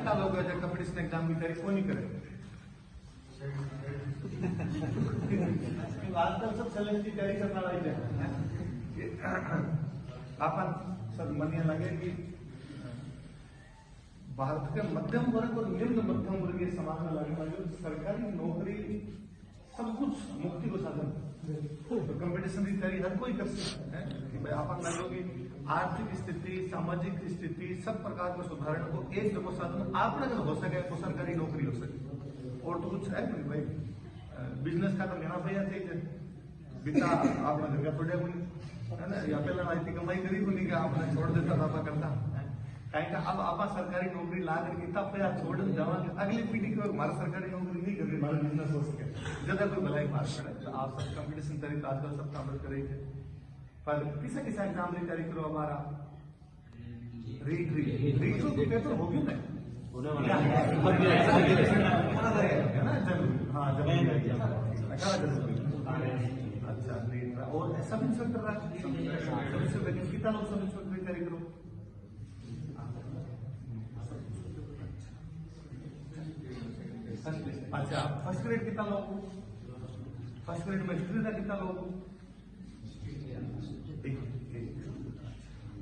कितना लोग competition exam की तैयारी कोई नहीं करे। आजकल सब चैलेंज की तैयारी करना वाले अपन सब मन लगे कि भारत के मध्यम वर्ग और निम्न मध्यम वर्गीय समाज में लगने वाली सरकारी नौकरी सब कुछ मुक्ति को साधन। तो कंपटीशन की तैयारी हर कोई कर सकता है कि भाई आप लगोगे आर्थिक स्थिति, सामाजिक स्थिति, सब प्रकार के सुधारण को एक जगह साधन आपने अगर हो सके तो सरकारी नौकरी हो सके। और तो कुछ है नहीं भाई, बिजनेस का तो कहना भैया चाहिए बिता आपने घर का थोड़ा है ना, या पहले इतनी कमाई करी को नहीं कि आपने छोड़ देता था करता कहीं का। अब आप सरकारी नौकरी ला करके इतना पैसा छोड़ जावांगे अगली पीढ़ी को हमारा सरकारी नौकरी नहीं करती, हमारा बिजनेस हो सके ज्यादा कोई भलाई बात पड़े। तो आप सब कंपटीशन तरीके आजकल सब काम करेंगे पर किसा किसा एग्जाम की तैयारी करो। हमारा रीट तो पेपर हो गया ना अच्छा रीट और सब इंस्पेक्टर कितना लोग सब इंस्पेक्टर की तैयारी करो। अच्छा फर्स्ट ग्रेड कितना लोग, फर्स्ट ग्रेड में हिस्ट्री का कितना लोग,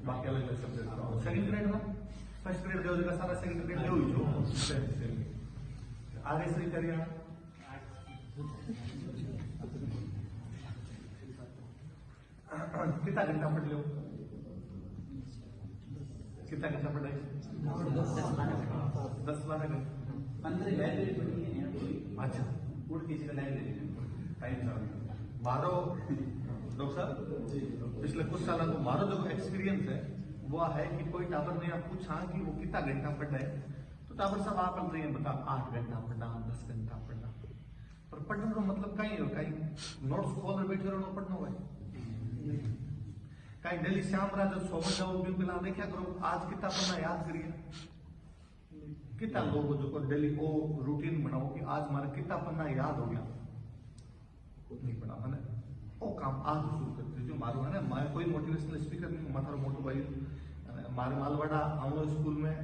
बाकी अलग अलग सब्जेक्ट। सेकंड ग्रेड में फर्स्ट ग्रेड का सारा सेकंड ग्रेड जो आगे से करिए कितना घंटा पढ़ लो, कितना घंटा पढ़ाई 10-12 घंटे। अच्छा उठ किसी का लाइब्रेरी मारो डॉक्टर साहब पिछले कुछ साल को मारो जो एक्सपीरियंस है वो है कि कोई टावर ने आप पूछा कि वो कितना घंटा पढ़ रहे तो टावर साहब आप बता 8 घंटा पढ़ना 10 घंटा पढ़ना। पर पढ़ने का मतलब कहीं हो कहीं नोट्स खोल बैठे रहो पढ़ना हुआ कहीं डेली शाम रात जब सोवर जाओ बिल्कुल देखा करो आज कितना पढ़ना याद करिए। कितना लोग जो डेली वो रूटीन बनाओ कि आज हमारा कितना पन्ना याद हो गया नहीं पड़ा है ना वो काम आज शुरू करते जो मारो है ना। मैं कोई मोटिवेशनल स्पीकर नहीं हूँ, मारो मोटो भाई मारे मालवाड़ा आओ स्कूल में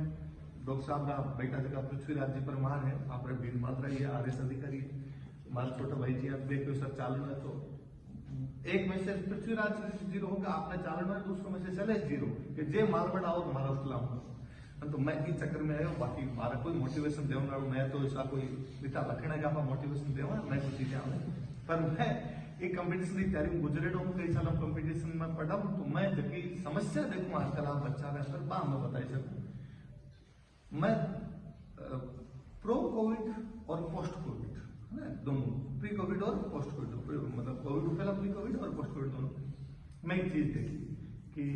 डॉक्टर साहब का बेटा जगह पृथ्वीराज जी परमार है आप भीड़ मात्रा ही है आरएस अधिकारी माल छोटा भाई जी आप देखो सर चालू है तो एक मैसेज पृथ्वीराज जीरो होगा आपने चालू है दूसरा मैसेज चले जीरो कि जे मालवाड़ा आओ तुम्हारा सलाम। तो मैं इस चक्कर में आया बाकी मारा कोई मोटिवेशन देना मैं तो ऐसा कोई इतना लखना का मोटिवेशन देवा मैं कुछ चीजें आवे पर मैं एक कंपटीशन की तैयारी में गुजरे हूँ कई साल कंपटीशन में पढ़ा हूँ तो मैं जबकि समस्या देखूँ आजकल आप बच्चा का अंदर बात मैं बताई सकूँ। मैं प्रो कोविड और पोस्ट कोविड है दोनों प्री कोविड और पोस्ट कोविड मतलब कोविड पहला प्री कोविड और पोस्ट कोविड दोनों मैं एक चीज देखी कि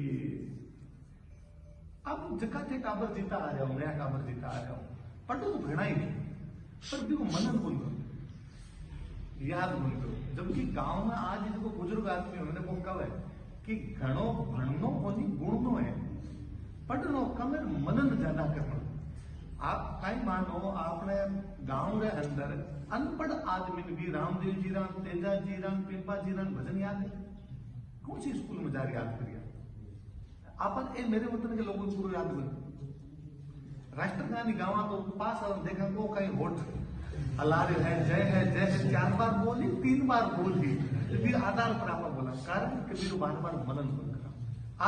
अब जगह थे टाबर जीता आ जाओ नया टाबर जीता आ जाओ पढ़ो तो घना ही पर भी वो मनन बोल करो याद बोल करो। जबकि गांव में आज इसको बुजुर्ग आदमी होने को कब है कि घणो भणनो कोनी गुणनो है पढ़नो कम है मनन ज्यादा करना। आप कई मानो आपने गांव के अंदर अनपढ़ आदमी भी रामदेव जी राम तेजा जी राम पिंपा जी राम भजन याद है कौन सी स्कूल में जाकर याद करिए अपन ए मेरे वतन के लोगों को याद बन राष्ट्रगानी गाँव तो पास देखा वो कहीं होट अलारे है जय है 4 बार बोली 3 बार बोली फिर आधार पर आप बोला कारण कि फिर बार बार मनन बन करा।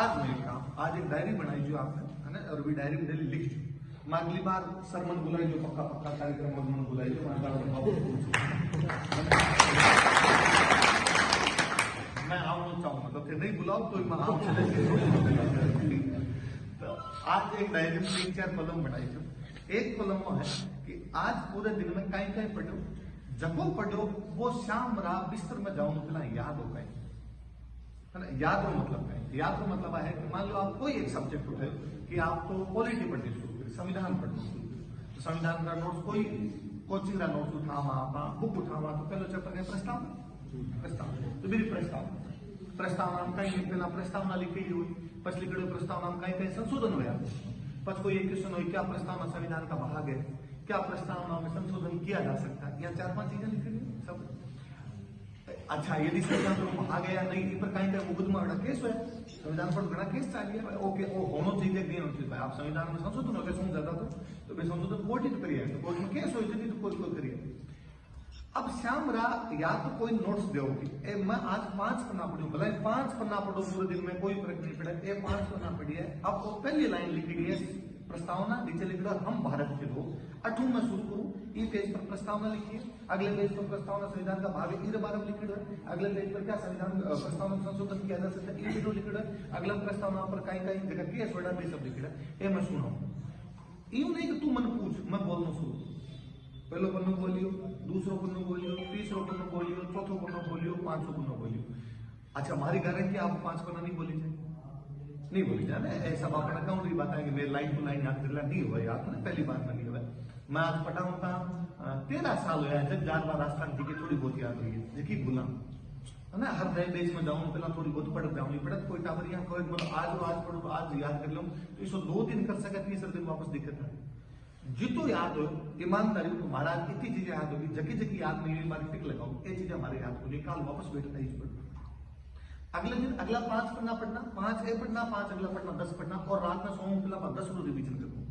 आज मेरे काम आज एक डायरी बनाई जो आपने है ना और भी डायरी में डेली लिख मैं अगली बार सरमन बुलाई जो पक्का कार्यक्रम मन बुलाई जो मैं आऊँ चाहूंगा तो फिर नहीं बुलाओ तो मैं आऊँ तो आज एक डायरी में 3-4 कॉलम बनाई जो एक कॉलम वो है कि आज पूरे दिन में कहीं कहीं पढ़ो जब पढ़ो वो शाम रात बिस्तर में जाओ मतलब याद हो कहीं है ना। याद हो मतलब है कि मान लो आप कोई एक सब्जेक्ट उठे कि आप तो पॉलिटी पढ़नी शुरू करें संविधान पढ़नी शुरू करें तो संविधान का नोट्स कोई कोचिंग का नोट्स उठावा बुक उठावा तो पहले चैप्टर का प्रस्ताव तो मेरी प्रस्तावना कहीं पहला प्रस्तावना लिखी हुई पछली कड़े प्रस्तावना कहीं संशोधन हुआ पच कोई एक क्वेश्चन हुई क्या प्रस्तावना संविधान का भाग है क्या प्रस्तावना में संशोधन किया जा सकता है या 4-5 चीजें लिखी हुई सब अच्छा यदि संविधान तो वहां गया नहीं इ पर कहीं मुकदमा बड़ा केस हुआ संविधान पर घना केस चालिए ओके वो होना चाहिए नहीं होना चाहिए आप संविधान में संशोधन अगर समझ जाता तो मैं संशोधन कोर्ट ही तो करिए तो कोर्ट में केस हो जाती तो कोई करिए। अब श्यामरा या तो कोई नोट्स दोगी मैं आज 5 पन्ना पढ़ू भले 5 पन्ना पढ़ो पूरे दिन में कोई फर्क नहीं पड़ा ये 5 पन्ना पढ़ी है। अब वो पहली लाइन लिखी गई है प्रस्तावना नीचे लिख रहा हम भारत के लोग 8 में शुरू करूं ई पेज पर प्रस्तावना लिखिए अगले पेज पर प्रस्तावना संविधान का भाग ई बार लिख रहा है अगले पेज पर क्या संविधान प्रस्तावना संशोधन किया जा सकता है ई वीडियो लिख रहा है अगला प्रस्तावना पर कहीं कहीं जगह केस वड़ा में सब लिख रहा है ये मैं सुनाऊं यूं नहीं कि तू मन पूछ मैं बोलना शुरू पहलो पन्नो बोलियो दूसरो पन्नो बोलियो तीसरो पन्नो बोलियो चौथो पन्नो बोलियो 500 पन्नो बोलियो। अच्छा हमारी गारंटी आप 5 पन्ना नहीं बोली जाए नहीं बोली जाए ना ऐसा बात ना कहूँ बात है कि मेरे लाइन टू लाइन याद कर नहीं हुआ याद ना पहली बार में नहीं हुआ मैं आज पढ़ा हूँ 13 साल हुआ जब 4 बार राजस्थान जी की थोड़ी बहुत याद हुई है देखिए भूला है ना हर नए देश में जाऊँ पहला थोड़ी बहुत पढ़ जाऊँ पढ़त कोई टावर यहाँ कोई मतलब आज पढ़ो तो आज याद कर लो तो इसको 2 दिन कर सके 3 दिन वापस दिक्कत है जितो याद हो ईमानदारी तो महाराज इतनी चीजें याद होगी जकी जकी याद नहीं हुई टिक लगाओ ये चीजें हमारे याद होगी कल वापस बैठना इस पर अगले दिन अगला 5 पन्ना पढ़ना 5 ए पढ़ना 5 अगला पढ़ना 10 पढ़ना और रात में सोमवार पहला 10 को रिवीजन करना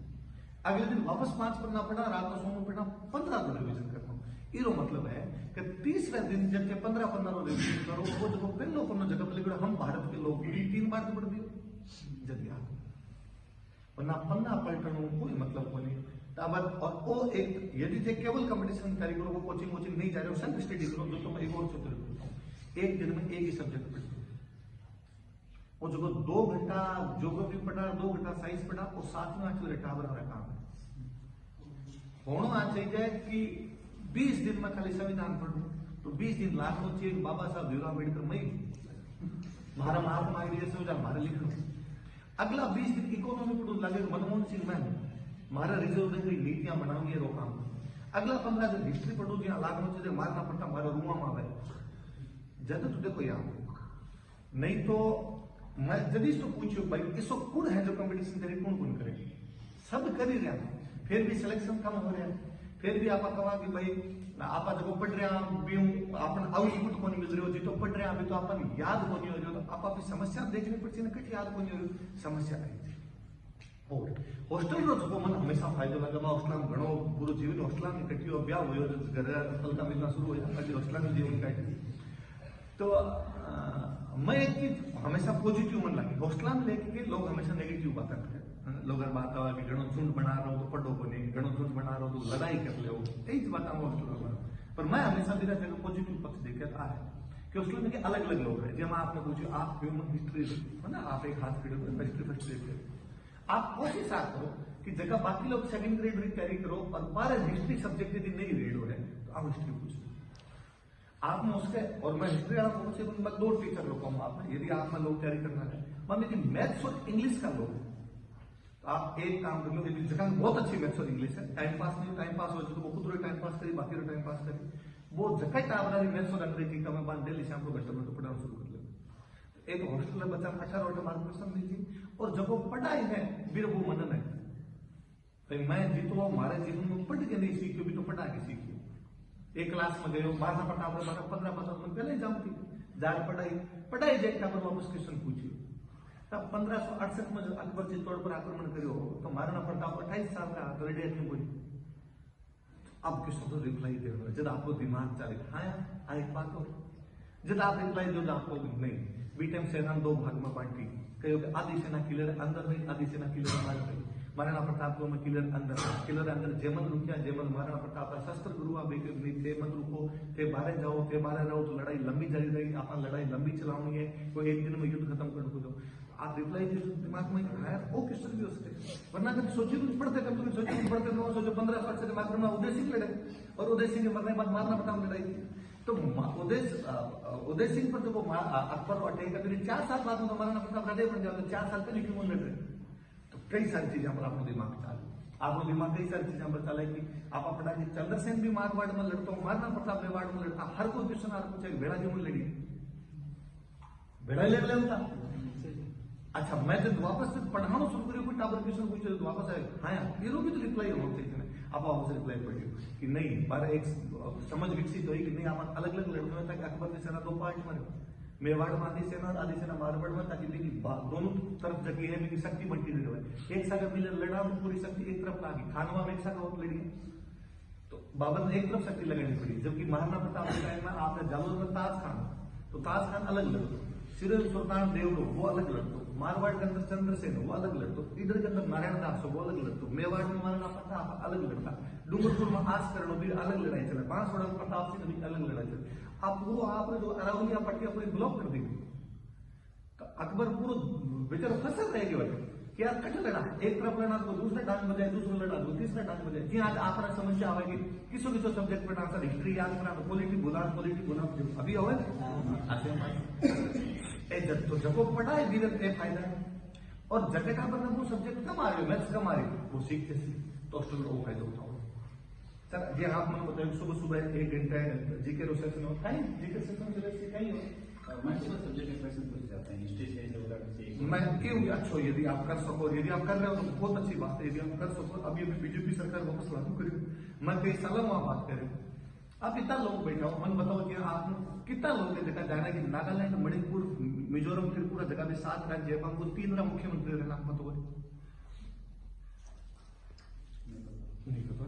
अगले दिन वापस 5 पढ़ना पढ़ना रात को सोमवार पढ़ना 15 को रिवीजन करना इरो मतलब है कि तीसरे दिन जब 15 पन्ना रो रिवीजन करो वो जो पहलो पन्नो जगह पर लिखो हम भारत के लोग 3 बार तो पढ़ दियो जब याद वरना पन्ना पलटनो कोई मतलब को नहीं और वो एक यदि थे केवल कंपटीशन तैयारी करो वो कोचिंग नहीं जा रहे हो सेल्फ स्टडी करो जो तुम एक और सूत्र एक दिन में एक ही सब्जेक्ट पढ़ते वो जो 2 घंटा ज्योग्राफी पढ़ा 2 घंटा साइंस पढ़ा और 7वां चल टावर वाला काम है होना चाहिए कि 20 दिन में खाली संविधान पढ़ू तो 20 दिन लागू चाहिए बाबा साहब भीमराव अम्बेडकर मई महारा महात्मा संविधान मारे लिखो अगला 20 दिन इकोनॉमी पढ़ू लगे मनमोहन सिंह मैं मारा रिजर्व बैंक की नीतियां बनाऊंगी रो काम अगला 15 दिन हिस्ट्री पढ़ू जहाँ लागू चीजें मारना पड़ता मारा रूआ में आवे जब तो देखो याद नहीं तो मैं जब इसको पूछो भाई इसको कौन है जो कंपटीशन करे कौन करे सब कर ही रहा फिर भी सिलेक्शन कम हो रहा है फिर भी आप कहा कि भाई आप जब पढ़ रहे भी अपन आउटपुट को मिल रहे हो जितो पढ़ रहे अभी तो अपन याद को नहीं हो रही तो आप अपनी समस्या देखनी पड़ती ना कट याद को नहीं हो रही समस्या आई और हॉस्टल रो जो मन हमेशा फायदो लगे मैं हॉस्टल में घणो पूरो जीवन हॉस्टल में कटियो ब्याह हुयो घर हल्का मिलना शुरू हो जाता है हॉस्टल में जीवन काटी तो मैं एक चीज हमेशा पॉजिटिव मन लगी हॉस्टल में लेके लोग हमेशा नेगेटिव बात करते हैं लोग बात आवा कि घणो झुंड बना रहा हो तो पढ़ो को नहीं घणो झुंड बना रहा हो तो लड़ाई कर ले यही बात हॉस्टल में पर मैं हमेशा मेरा जगह पॉजिटिव पक्ष देखता है कि हॉस्टल में अलग अलग लोग हैं जब आपने पूछो आप ह्यूमन हिस्ट्री है ना आप एक हाथ खड़े हिस्ट्री फर्स्ट देखते आप कोशिश करो कि जगह बाकी लोग 2nd ग्रेड में तैयारी करो और बारह हिस्ट्री सब्जेक्ट यदि नहीं रीड हो रहे तो आप हिस्ट्री पूछो आपने उसके और मैं हिस्ट्री वाला कौन से मैं 2 टीचर लोगों में आप यदि आप में लोग तैयारी करना है मान लीजिए मैथ्स और इंग्लिश का लोग तो आप एक काम कर लो यदि जगह बहुत अच्छी मैथ्स और इंग्लिश है टाइम पास नहीं टाइम पास हो तो वो खुद टाइम पास करी बाकी टाइम पास करी वो जगह टावर मैथ्स और अंग्रेजी का मैं डेली शाम को घंटे में पढ़ाना शुरू कर ले एक हॉस्टल में बच्चा 18 मार्गदर्शन दीजिए और जब वो पढ़ाई है फिर वो मनन है तो मैं जितो हमारे जीवन में पढ़ के नहीं सीखियो भी तो पढ़ा के सीखियो एक क्लास में गए 12 पढ़ा 15 में पहले जाऊँ थी जार पढ़ाई जाए पर वापस क्वेश्चन पूछियो तब 1568 में अकबर चित्तौड़ पर आक्रमण करो तो मारना पड़ता 28 साल का तो रेडी नहीं बोली अब क्वेश्चन तो रिप्लाई दे जब आपको दिमाग चले हाँ एक बात हो जब आप रिप्लाई दो आपको नहीं बी टाइम सेना 2 भाग में बांटी कहो कि आधी सेना किलर अंदर नहीं आधी सेना किलर बाहर नहीं महाराणा प्रताप को में किलर अंदर जेमल रुकिया जेमल महाराणा प्रताप शस्त्र गुरु थे मत रुको थे बाहर जाओ थे बाहर रहो तो लड़ाई लंबी जारी रहेगी आप लड़ाई लंबी चलानी है कोई एक दिन में युद्ध खत्म कर दो आप रिप्लाई दिमाग में आया वो क्वेश्चन भी हो सकते वरना कभी सोचिए कुछ पढ़ते कब तुम सोचिए पढ़ते तो सोचो 15 वर्ष से मात्र में उदय सिंह लड़े और उदय सिंह के मरने के बाद मारना प्रताप लड़ाई तो उदय सिंह पर जब अकबर अटैक कर 4 साल बाद में महाराणा प्रताप राजा बन जाते 4 साल पहले क्यों लड़ रहे तो कई सारी चीजें पर आपको दिमाग चाले आपको दिमाग कई सारी चीजें पर चला कि आप पढ़ा कि चंद्रसेन भी मारवाड़ में लड़ता हूँ महाराणा प्रताप मेवाड़ में लड़ता हर कोई क्वेश्चन आप पूछे भेड़ा जी में लड़ी भेड़ा ले लेता अच्छा मैं जब वापस से पढ़ाना शुरू करी कोई टावर क्वेश्चन पूछे तो वापस आए हाँ ये लोग भी तो रिप्लाई होना चाहिए आप रिप्लाई पढ़ियो कि नहीं पर एक समझ विकसित हुई कि नहीं आम अलग अलग लड़ने में ताकि अकबर की सेना दो पार्ट में मेवाड़ में आधी सेना और आधी सेना मारवाड़ में ताकि दोनों तरफ जगह है मेरी शक्ति बनती रहे। एक सागर मिले लड़ा तो पूरी शक्ति एक तरफ लागी, खानवा में एक सागर और लड़ी तो बाबर ने एक तरफ शक्ति लगानी पड़ी। जबकि महाराणा प्रताप के टाइम में आपने जालोर में ताज खान, तो ताज खान अलग लड़तो, सिरोही सुल्तान देवड़ो वो अलग लड़तो, मारवाड़ के अंदर चंद्रसेन वो अलग लड़तो, इधर के अंदर नारायण दास वो अलग लड़तो, मेवाड़ में महाराणा प्रताप अलग लड़ता, डूंगरपुर में आस्करण भी अलग लड़ाई चले, बांसवाड़ा में प्रताप सिंह भी अलग लड़ाई चले। अब वो आपने जो अरावलिया पट्टिया पूरी ब्लॉक कर दी तो अकबर पूरा बेचारा फंसा रहेगी वाले कि यार कट लड़ा, एक तरफ लड़ा तो दूसरे डांग बजाए, दूसरा लड़ा तो तीसरा डांग बजाए। जी आज आपने समस्या आवेगी किसी किसी सब्जेक्ट पर आंसर हिस्ट्री याद करा तो पॉलिटी बुला अभी हो तो जगो पढ़ा है धीरे ए फायदा है और जगह का मतलब वो सब्जेक्ट कम आ रहे हो, मैथ्स कम आ रही वो सीखते तो स्टूडेंट वो फायदा उठाओ। सर जी आप मैंने बताया सुबह सुबह 1 घंटा जीके रो सेशन होता है, जीके सेशन से कहीं मल्टीपल सब्जेक्ट में क्वेश्चन पूछे जाते हैं, हिस्ट्री से ज्योग्राफी से। मैं क्यों अच्छा यदि आप कर सको, यदि आप कर रहे हो तो बहुत अच्छी बात है, यदि आप कर सको। अभी बीजेपी सरकार वापस लागू करी, मैं कई सालों वहां बात करें, आप इतना लोग बैठा हो, मन बताओ कि आप कितना लोग ने देखा जाना कि नागालैंड, मणिपुर, मिजोरम, त्रिपुरा जगह में 7 राज्य है, हमको 3 मुख्यमंत्री रहना बताओ नहीं पता।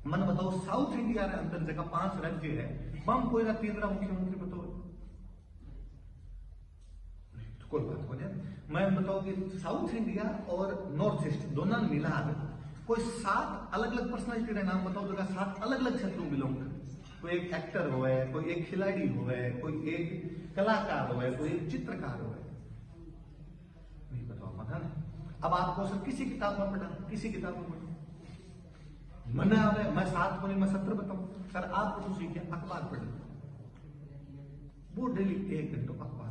मन बताओ साउथ इंडिया के अंदर जगह 5 राज्य है, बम कोई 3 मुख्यमंत्री बताओ कोई बात हो जाए। मैं बताऊं कि साउथ इंडिया और नॉर्थ ईस्ट दोनों मिला कोई 7 अलग अलग पर्सनालिटी का नाम बताओ जगह 7 अलग अलग क्षेत्रों बिलोंग कर। कोई एक एक्टर हो, कोई एक खिलाड़ी हो, कोई एक कलाकार हो, कोई एक चित्रकार हो, नहीं बताओ पता नहीं। अब आपको सर किसी किताब में पढ़ा, किसी किताब में पढ़ा मन आवे, मैं 7 को नहीं मैं 17 बताऊं। सर आपको तो सीखे अखबार पढ़े, वो डेली 1 घंटा अखबार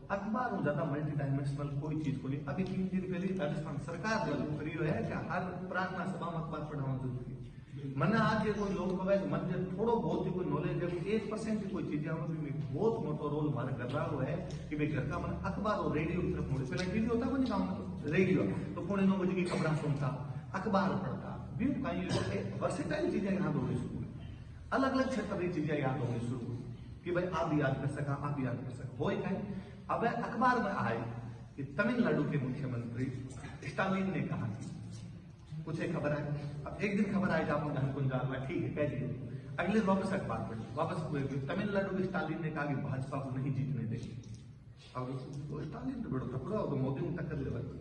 अखबार हो ज्यादा मल्टी डायमेंशनल कोई चीज को नहीं। अभी 3 दिन पहले राजस्थान सरकार लागू करी है कि हर प्रार्थना सभा में अखबार पढ़ाना जरूरी है। मैंने आज ये कोई लोग मध्य थोड़ा बहुत ही कोई नॉलेज है, 1% की कोई चीजें भी बहुत मोटा रोल हमारा कर रहा हुआ है कि भाई घर का मन अखबार और रेडियो की तरफ मुड़े। पहले टीवी होता कोई गाँव में रेडियो तो 9:15 बजे की खबर सुनता, अखबार पढ़ता, भी वर्सेटाइल चीजें याद हो गई शुरू, अलग अलग क्षेत्र की चीजें याद हो गई शुरू कि भाई आप भी याद कर सका, आप भी याद कर सका हो कहीं। अब अखबार में आए कि तमिलनाडु के मुख्यमंत्री स्टालिन ने कहा कुछ एक खबर आई। अब एक दिन खबर आई आपको जहां कौन जान हुआ, ठीक है कह दिए, अगले वापस अखबार पढ़ी, वापस तमिलनाडु के स्टालिन ने कहा कि भाजपा को नहीं जीतने देंगे। अब स्टालिन तो बड़ा तकड़ा हो तो मोदी में टक्कर ले लगी।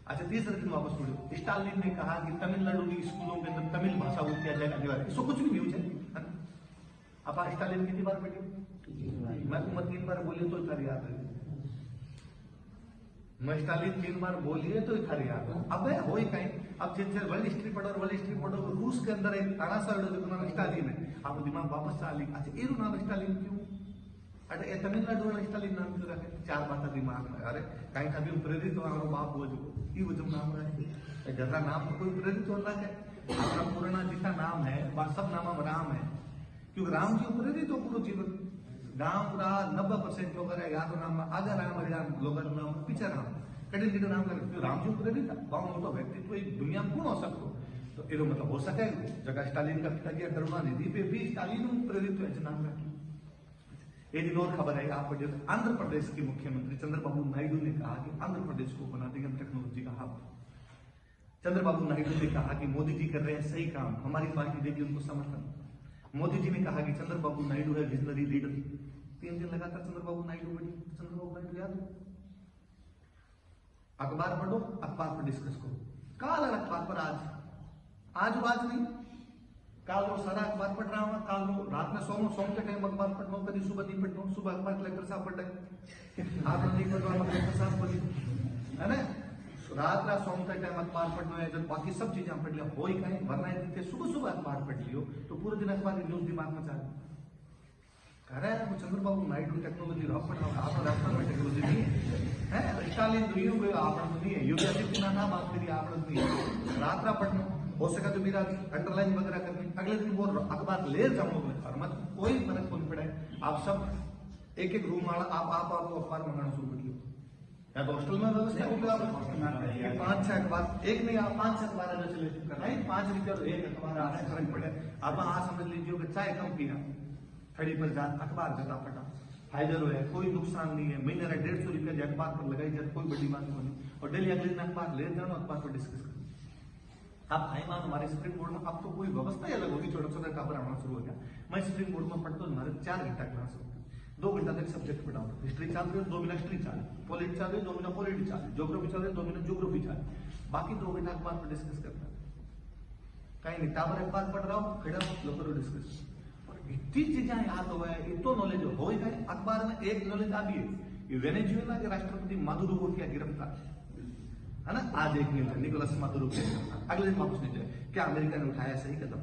अच्छा तीसरे दिन वापस पढ़ी, स्टालिन ने कहा कि तमिलनाडु की स्कूलों के अंदर तमिल भाषा को किया जाएगा अनिवार्य। इसको कुछ भी न्यूज है। अब स्टालिन कितनी बार पढ़ी, मैं 3 बार बोली तो इतना याद है, मैं स्टालिन 3 बार बोलिए तो इधर याद है। अब हो ही कहीं अब जिनसे वर्ल्ड हिस्ट्री पढ़ो, वर्ल्ड हिस्ट्री पढ़ो, रूस के अंदर एक तानाशाह नाम स्टालिन है, आप दिमाग वापस आ ली। अच्छा ये नाम स्टालिन क्यों, अरे ये तमिलनाडु वाला स्टालिन नाम क्यों रखे, 4 बात दिमाग में। अरे कहीं कभी प्रेरित हो हमारा बाप हो जो वजह नाम रहे जरा नाम तो कोई प्रेरित हो रहा है। अपना पुराना जितना नाम है सब नाम राम है, क्योंकि राम जी प्रेरित हो पूरा जीवन। गांव पूरा 90% लोग याद नाम आगे राम लोग नाम पीछे राम कड़ी कड़ी नाम लगे राम जी प्रेरित गाँव मोटो व्यक्तित्व दुनिया में कौन हो सकते तो ये मतलब हो सके जगह स्टालिन का पिताजी करुणानिधि पे भी स्टालिन प्रेरित हुए नाम रखे। एक दिन और खबर है आपको, जैसे आंध्र प्रदेश के मुख्यमंत्री चंद्रबाबू नायडू ने कहा कि आंध्र प्रदेश को बना देंगे टेक्नोलॉजी का हब। चंद्रबाबू नायडू ने कहा कि मोदी जी कर रहे हैं सही काम, हमारी पार्टी देगी उनको समर्थन। मोदी जी ने कहा कि चंद्रबाबू नायडू है विजनरी लीडर। 3 दिन लगातार चंद्रबाबू नायडू बनी, चंद्रबाबू नायडू याद हो। अखबार पढ़ो, अखबार पर डिस्कस करो। काल अखबार पर आज नहीं, काल रो सारा अखबार पढ़ रहा हूँ, काल रो रात में सोम के टाइम अखबार पढ़ रहा हूँ, कभी सुबह नहीं पढ़ता हूँ। सुबह अखबार कलेक्टर साहब पढ़ रहे, आप नहीं पढ़ रहा कलेक्टर साहब पढ़ी है ना। रात सोम का टाइम अखबार पढ़ना है, जब बाकी सब चीजें पढ़ लिया हो ही कहीं, वरना है सुबह अखबार पढ़ लियो तो पूरे दिन अखबार की न्यूज दिमाग में चाहे कह रहा है। चंद्रबाबू नायडू टेक्नोलॉजी में टेक्नोलॉजी नहीं है, स्टालिन तो यूं आपण नहीं है, योगी आदित्यनाथ बात करिए आपण नहीं है। रात पढ़ना हो सका तो मेरा अंडरलाइन वगैरह करनी, अगले दिन वो अखबार ले जाऊंगा और मत कोई फर्क नहीं पड़ा है। आप सब एक रूम वाला आप अखबार मंगाना शुरू कर लियो, या तो हॉस्टल में व्यवस्था होगी आप 5-6 अखबार, एक नहीं आप 5-6 अखबार आने चले नहीं 5 रुपया तो एक अखबार आने फर्क पड़े। आप समझ लीजिए कि चाय कम पिया खड़ी पर जा अखबार जता फटा फायदो है, कोई नुकसान नहीं है। महीने का 150 रुपया अखबार पर लगाई जाए कोई बड़ी बात नहीं। और डेली अगले दिन अखबार ले जाओ अखबार पर डिस्कस करो। आप आई मान हमारे स्प्रिंग बोर्ड में अब तो कोई व्यवस्था ही अलग होगी, छोटा छोटा टावर आना शुरू हो गया। मैं स्प्रिंग बोर्ड में पढ़ता हूँ, हमारे 4 घंटा क्लास होता है, 2 घंटा तक सब्जेक्ट पढ़ाऊँ। हिस्ट्री चल रही है 2 महीना हिस्ट्री चल, पॉलिटी चल रही है 2 महीना पॉलिटी चल, ज्योग्राफी चल रही है 2 महीना ज्योग्राफी चल, बाकी 2 घंटा अखबार पर डिस्कस करता है। कहीं नहीं टावर अखबार पढ़ रहा हूँ खड़ा लोग करो डिस्कस। इतनी चीजें याद हो गए, इतो नॉलेज हो गए। अखबार में एक नॉलेज आ भी है, वेनेजुएला के राष्ट्रपति मादुरो को किया गिरफ्तार है ना। आज एक न्यूज है निकोलस मादुरो के अगले दिन वापस नहीं जाए। क्या अमेरिका ने उठाया सही कदम?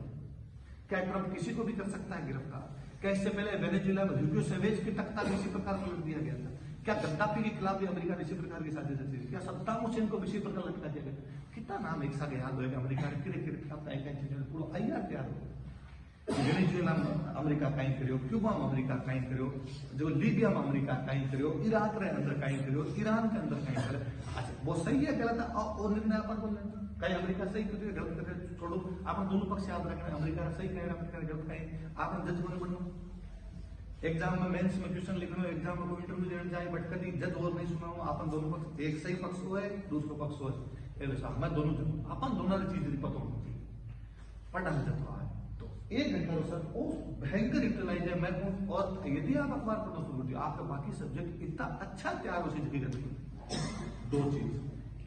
क्या ट्रंप किसी को भी कर सकता है गिरफ्तार? क्या इससे पहले वेनेजुएला में ह्यूगो चैवेज की तख्ता भी इसी प्रकार लटक दिया गया था? क्या गद्दाफी के खिलाफ भी अमेरिका ने इसी प्रकार की साजिश रची? क्या सद्दाम हुसैन को इसी प्रकार लटका दिया गया? कितना नाम एक साथ याद होगा अमेरिका ने किरे खिलाफ पूरा अय्यार तैयार हो। वेनेजुएला में अमेरिका कहीं करियो, क्यूबा में अमेरिका कहीं करियो, जो लीबिया में अमेरिका कहीं करियो, इराक के अंदर कहीं करियो, ईरान के अंदर कहीं करे। अच्छा वो सही है गलत है और निर्णय अपन बोल रहे हैं। कहीं अमेरिका सही कर रही है गलत कर रहे हैं, छोड़ो अपन दोनों पक्ष याद रखना है। अमेरिका सही कह रहा है, अमेरिका गलत कहीं आप जज बने बढ़ो। एग्जाम में मेंस में क्वेश्चन लिखना हो, एग्जाम में कोई इंटरव्यू देने जाए बट कभी जज और नहीं सुना हो, अपन दोनों पक्ष एक सही पक्ष हो है दूसरा पक्ष हो है, मैं दोनों अपन दोनों चीज पता होती पढ़ा जब एक घंटा सर वो भयंकर यूटिलाइज है। मैं और यदि आप अखबार पढ़ना शुरू करते आपका बाकी सब्जेक्ट इतना अच्छा तैयार हो सके। 2 चीज,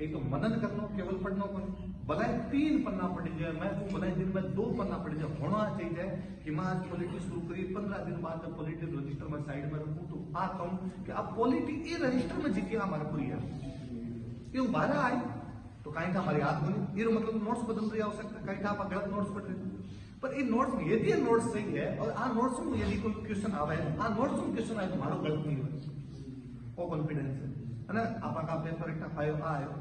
एक तो मनन करना, केवल पढ़ना को बनाए 3 पन्ना पढ़ी जाए, मैं को बनाए दिन में 2 पन्ना पढ़ी जाए। होना चाहिए कि मैं आज पॉलिटी शुरू करी 15 दिन बाद जब पॉलिटी रजिस्टर में साइड में रखूं तो आता हूं कि अब पॉलिटी ये रजिस्टर में जीती हमारा पूरी है क्यों 12 आए तो कहीं था हमारी याद होनी ये मतलब नोट्स बदल रही हो सकता है, कहीं था आप गलत नोट्स पढ़ रहे पर इन नोट्स में यदि नोट्स सही है और आ नोट्स में यदि कोई क्वेश्चन आवे आ नोट्स में क्वेश्चन आए तुम्हारा गलत नहीं हो वो कॉन्फिडेंस है ना। आपका पेपर इतना फाइव आयो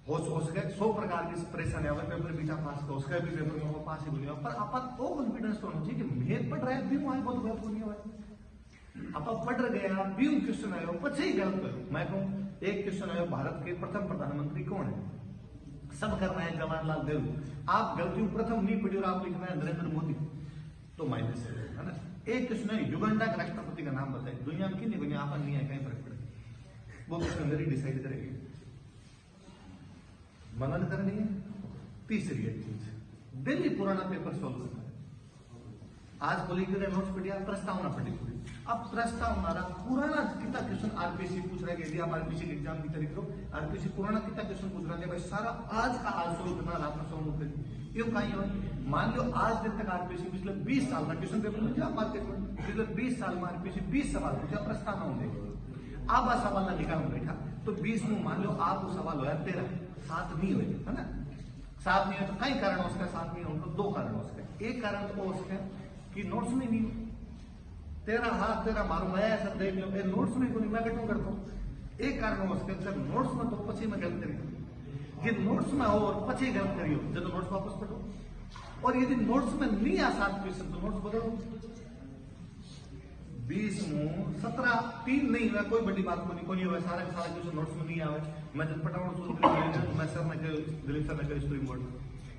हो सके 100 प्रकार की परेशानी आवे पेपर बीटा पास हो सके भी पेपर में पास ही बोलियो पर अपन वो कॉन्फिडेंस होना चाहिए कि मैं पढ़ रहा है भी मैं बहुत गलत नहीं हुआ। आप पढ़ गया भी क्वेश्चन आयो पछे ही गलत करो। मैं कहूं एक क्वेश्चन आयो भारत के प्रथम प्रधानमंत्री कौन है, सब करना है जवाहरलाल नेहरू, आप गलतियों प्रथम नहीं पढ़ी और आप लिखना है नरेंद्र मोदी तो माइनस है ना। एक क्वेश्चन है युगांडा के राष्ट्रपति का नाम बताए, दुनिया में कितनी दुनिया आपन नहीं है कहीं फर्क पड़े वो क्वेश्चन मेरी डिसाइड करेगी। मनन करनी है। तीसरी एक चीज डेली पुराना पेपर सॉल्व करना है। आज पॉलिटिकल नोट्स पढ़िया प्रस्तावना पढ़ी पूरी। अब प्रस्तावना पुराना कितना क्वेश्चन आरपीसी पूछ रहा है कि यदि आप आरपीसी के एग्जाम की तैयारी करो आरपीसी पुराना कितना क्वेश्चन पूछ रहा है भाई सारा आज का हाल सोल्व करना रात में सोल्व करिए ये कहीं हो। मान लो आज दिन तक आरपीसी पिछले 20 साल का क्वेश्चन पेपर में आप मार्केट में पिछले 20 साल में आरपीसी 20 सवाल पूछा प्रस्तावना होंगे आप आ सवाल ना निकाल बैठा तो 20 में मान लो आप सवाल हो 13 7 नहीं हुए है ना। 7 नहीं है तो कई कारण उसका 7 नहीं हो 2 कारण उसका। एक कारण तो उसका कि नोट्स में नहीं तेरा हाथ तेरा मारू मैं ऐसा देख लो ए नोट्स में कोई मैं कटू करता हूं। एक कारण हो उसके सर नोट्स में तो पछी में गलत करी ये नोट्स में हो और पछी गलत करियो जब तो नोट्स वापस पढ़ो और यदि नोट्स में नहीं आ 7 क्वेश्चन तो नोट्स बदलो 20 में 17 3 नहीं हुआ कोई बड़ी बात कोई हुआ सारा क्वेश्चन नोट्स में नहीं आवे। मैं जब पढ़ाऊँ शुरू कर मैं सर ने दिलीप सर ने स्प्रिंग बोर्ड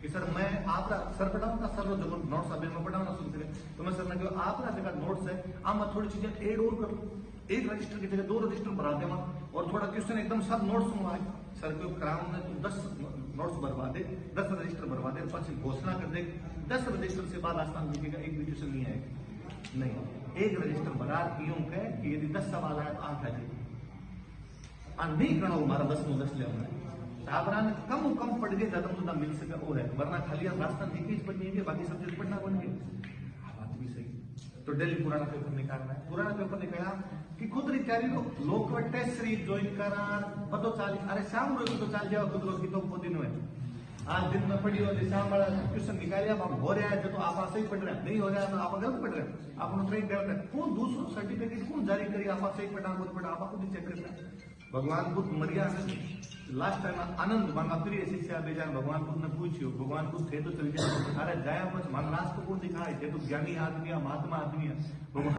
कि सर मैं आप सर पढ़ाऊंगा सर जब नोट्स अभी मैं पढ़ाना शुरू करें तो मैं सर ने कहा आप जगह नोट्स है आप मैं थोड़ी चीजें एड और कर लूँ 1 रजिस्टर की जगह 2 रजिस्टर भरा दे और थोड़ा क्वेश्चन एकदम सब नोट्स में आए सर को क्राउन ने तो 10 नोट्स भरवा दे 10 रजिस्टर भरवा दे पीछे घोषणा कर दे 10 रजिस्टर से बाद आसान लिखेगा एक भी क्वेश्चन नहीं आएगा नहीं 1 रजिस्टर भरा यूं कह कि यदि 10 सवाल आए तो 8 आ जाए नहीं करो हमारा 10 में 10 ले आना साबरान कम पढ़ के ज्यादा मिल सके वो है वरना खाली रास्ता निकी पढ़नी है बाकी सब्जेक्ट पढ़ना बन गए बात भी सही। तो डेली पुराना पेपर निकालना है। पुराना पेपर निकाला कि खुद तैयारी लोग टेस्ट सीरीज ज्वाइन करा पतो चाल अरे शाम रो तो चाल जाओ खुद की तो दिन है आज दिन में पढ़ी हो शाम वाला क्वेश्चन निकालिया आप हो रहा है जब तो आप सही पढ़ रहे हैं नहीं हो रहा है तो आप गलत पढ़ रहे हैं आप ट्रेन कर रहे हैं कौन दूसरों सर्टिफिकेट कौन जारी करिए आप सही पढ़ा बहुत पढ़ा आप खुद चेक कर रहे हैं। भगवान बुद्ध मरिया लास्ट टाइम आनंद मांगा फिर शिक्षा बेचार भगवान बुद्ध ने पूछियो भगवान बुद्ध थे तो चल गया अरे जाया मन रास्ते को दिखाए थे तो ज्ञानी आदमी है महात्मा आदमी है।